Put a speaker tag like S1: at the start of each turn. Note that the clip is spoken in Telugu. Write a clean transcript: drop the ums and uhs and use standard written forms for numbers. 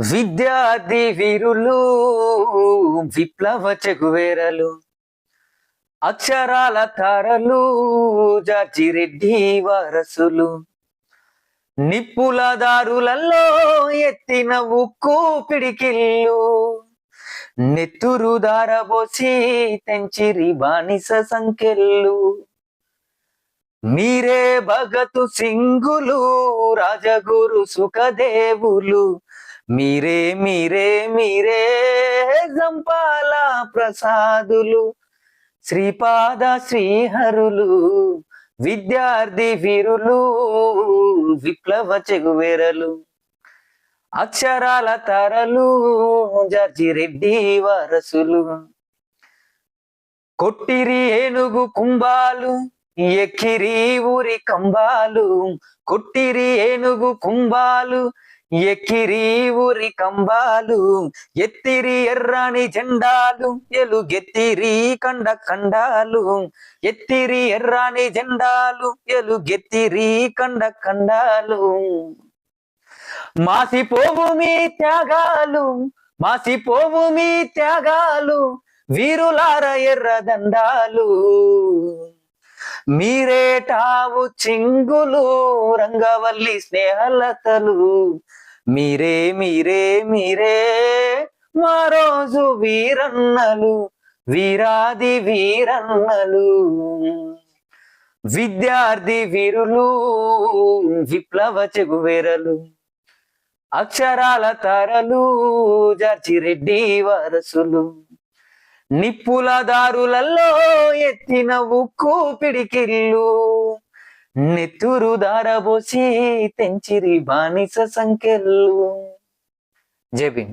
S1: విద్యార్థి వీరులు విప్లవ చెగువేరలు అక్షరాల తారలు జార్జిరెడ్డి వారసులు నిప్పుల దారులలో ఎత్తిన ఉక్కు పిడికిళ్ళు నెత్తురు దారబోసి తెంచిరి బానిస సంకెళ్ళు మీరే భగతు సింగులు రాజగురు సుఖదేవులు మీరే మీరే మీరే జంపాల ప్రసాదులు శ్రీపాద శ్రీహరులు విద్యార్థి వీరులు విప్లవ చెగువేరలు అక్షరాల తారలు జార్జిరెడ్డి వారసులు కొట్టిరి ఏనుగు కుంభాలు ఎక్కిరి ఊరి కంబాలు కొట్టిరి ఏనుగు కుంభాలు ఎక్కిరి ఊరి కంబాలు ఎత్తిరి ఎర్రని జెండాలు ఎలుగెత్తిరి కండ కండాలు ఎత్తిరి ఎర్రని జెండాలు ఎలుగెత్తిరి కండ కండాలు మాసిపోవు మీ త్యాగాలు మాసిపోవు మీ త్యాగాలు వీరులార ఎర్రదండాలు మీరేటావు చింగులు రంగవల్లి స్నేహలతలు మీరే మీరే మీరే మా రోజు వీరన్నలు వీరాది వీరన్నలు విద్యార్థి వీరులు విప్లవ చెగువేరలు అక్షరాల తారలు జార్జిరెడ్డి వారసులు నిప్పుల దారులలో ఎత్తిన ఉక్కు పిడికిళ్ళు నెత్తురు దారబోసి తెంచిరి బానిస సంకెళ్ళు. జై భీమ్.